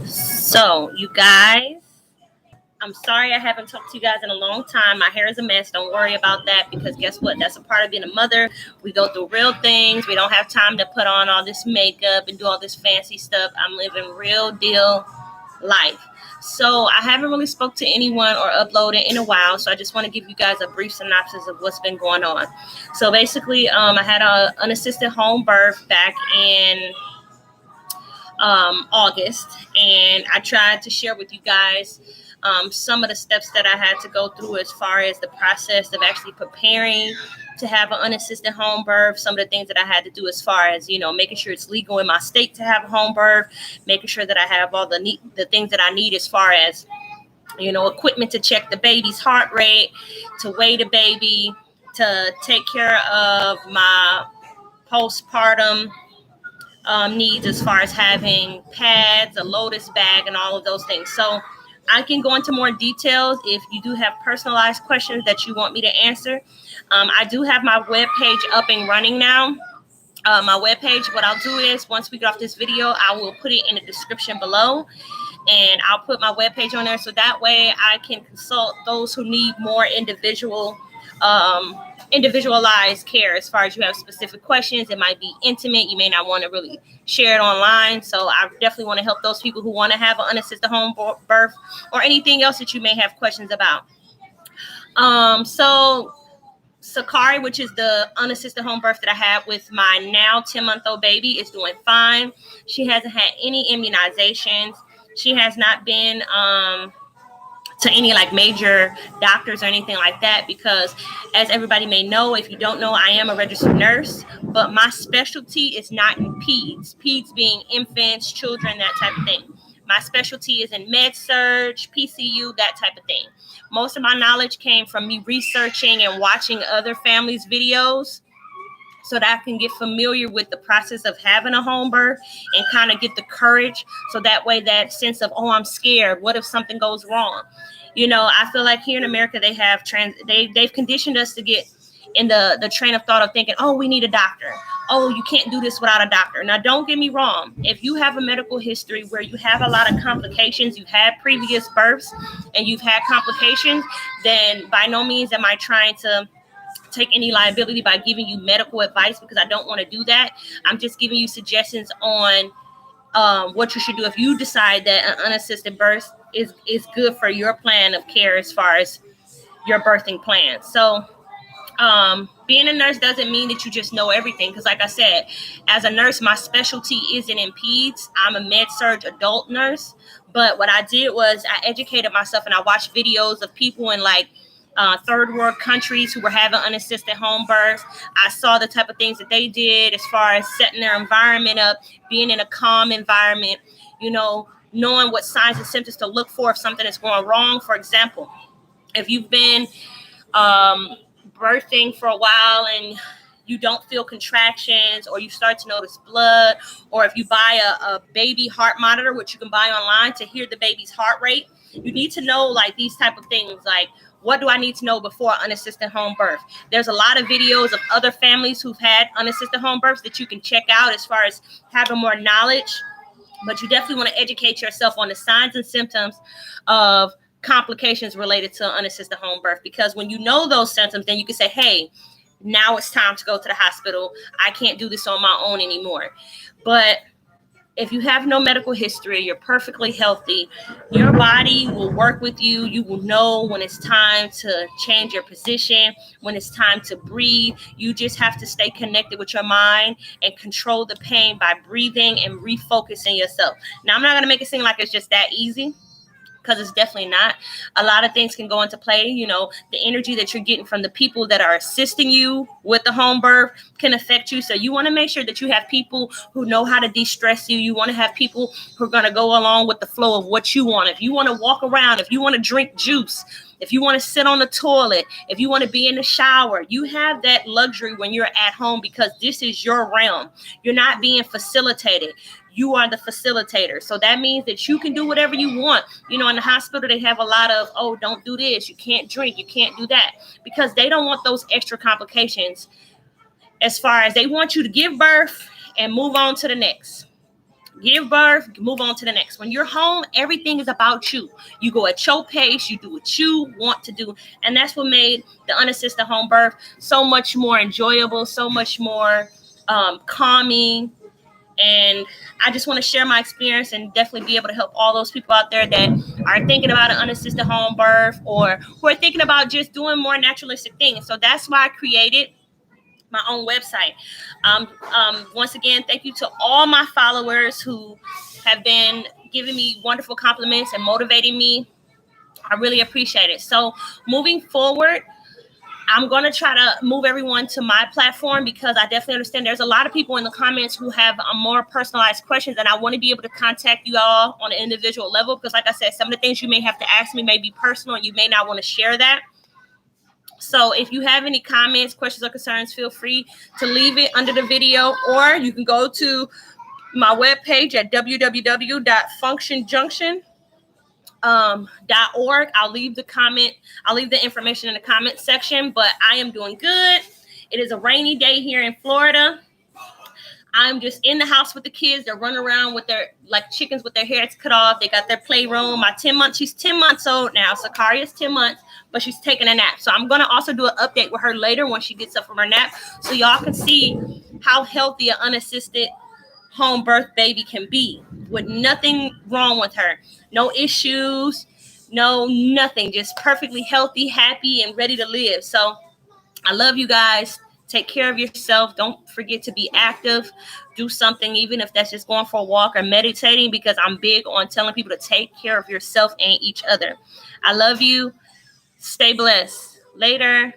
So, you guys, I'm sorry I haven't talked to you guys in a long time. My hair is a mess. Don't worry about that because guess what? That's a part of being a mother. We go through real things. We don't have time to put on all this makeup and do all this fancy stuff. I'm living real deal life. So I haven't really spoke to anyone or uploaded in a while. So I just want to give you guys a brief synopsis of what's been going on. So basically, I had an unassisted home birth back in August, and I tried to share with you guys some of the steps that I had to go through as far as the process of actually preparing to have an unassisted home birth, some of the things that I had to do as far as, making sure it's legal in my state to have a home birth, making sure that I have all the things that I need as far as, equipment to check the baby's heart rate, to weigh the baby, to take care of my postpartum needs as far as having pads, a Lotus bag, and all of those things. So I can go into more details if you do have personalized questions that you want me to answer. I do have my webpage up and running now. My webpage, what I'll do is once we get off this video, I will put it in the description below, and I'll put my webpage on there so that way I can consult those who need more individualized care as far as you have specific questions. It might be intimate. You may not want to really share it online. So I definitely want to help those people who want to have an unassisted home birth or anything else that you may have questions about. So Sakari, which is the unassisted home birth that I had with my now 10-month-old baby, is doing fine. She hasn't had any immunizations. She has not been to any like major doctors or anything like that, because as everybody may know, if you don't know, I am a registered nurse, but my specialty is not in peds being infants, children, that type of thing. My specialty is in med surg, PCU, that type of thing. Most of my knowledge came from me researching and watching other families' videos so that I can get familiar with the process of having a home birth and kind of get the courage. So that way, that sense of, oh, I'm scared. What if something goes wrong? I feel like here in America, they have they've conditioned us to get in the train of thought of thinking, oh, we need a doctor. Oh, you can't do this without a doctor. Now, don't get me wrong. If you have a medical history where you have a lot of complications, you've had previous births and you've had complications, then by no means am I trying to take any liability by giving you medical advice, because I don't want to do that. I'm just giving you suggestions on what you should do if you decide that an unassisted birth is good for your plan of care as far as your birthing plan. So being a nurse doesn't mean that you just know everything, because like I said, as a nurse, my specialty isn't in peds. I'm a med surg adult nurse. But what I did was I educated myself and I watched videos of people in like third world countries who were having unassisted home births. I saw the type of things that they did as far as setting their environment up, being in a calm environment, knowing what signs and symptoms to look for if something is going wrong. For example, if you've been birthing for a while and you don't feel contractions, or you start to notice blood, or if you buy a baby heart monitor, which you can buy online to hear the baby's heart rate, you need to know like these type of things, like what do I need to know before unassisted home birth? There's a lot of videos of other families who've had unassisted home births that you can check out as far as having more knowledge, but you definitely want to educate yourself on the signs and symptoms of complications related to unassisted home birth, because when you know those symptoms, then you can say, hey, now it's time to go to the hospital. I can't do this on my own anymore. But if you have no medical history, you're perfectly healthy, your body will work with you. You will know when it's time to change your position, when it's time to breathe. You just have to stay connected with your mind and control the pain by breathing and refocusing yourself. Now, I'm not going to make it seem like it's just that easy, because it's definitely not. A lot of things can go into play. The energy that you're getting from the people that are assisting you with the home birth can affect you. So you want to make sure that you have people who know how to de-stress you. You want to have people who are going to go along with the flow of what you want. If you want to walk around, if you want to drink juice, if you want to sit on the toilet, if you want to be in the shower, you have that luxury when you're at home, because this is your realm. You're not being facilitated. You are the facilitator. So that means that you can do whatever you want. In the hospital, they have a lot of, oh, don't do this. You can't drink. You can't do that, because they don't want those extra complications, as far as they want you to give birth and move on to the next. give birth, move on to the next. When you're home, everything is about you. You go at your pace, you do what you want to do. And that's what made the unassisted home birth so much more enjoyable, so much more calming. And I just want to share my experience and definitely be able to help all those people out there that are thinking about an unassisted home birth or who are thinking about just doing more naturalistic things. So that's why I created my own website. Once again, thank you to all my followers who have been giving me wonderful compliments and motivating me. I really appreciate it. So moving forward, I'm going to try to move everyone to my platform because I definitely understand there's a lot of people in the comments who have more personalized questions, and I want to be able to contact you all on an individual level because, like I said, some of the things you may have to ask me may be personal and you may not want to share that. So if you have any comments, questions, or concerns, feel free to leave it under the video, or you can go to my webpage at www.functionjunction.org. I'll leave the information in the comment section, but I am doing good. It is a rainy day here in Florida. I'm just in the house with the kids. They're running around with their like chickens with their heads cut off. They got their playroom. She's 10 months old now. Sakari is 10 months, but she's taking a nap. So I'm going to also do an update with her later when she gets up from her nap so y'all can see how healthy an unassisted home birth baby can be with nothing wrong with her. No issues, no nothing. Just perfectly healthy, happy, and ready to live. So I love you guys. Take care of yourself. Don't forget to be active. Do something, even if that's just going for a walk or meditating, because I'm big on telling people to take care of yourself and each other. I love you. Stay blessed. Later.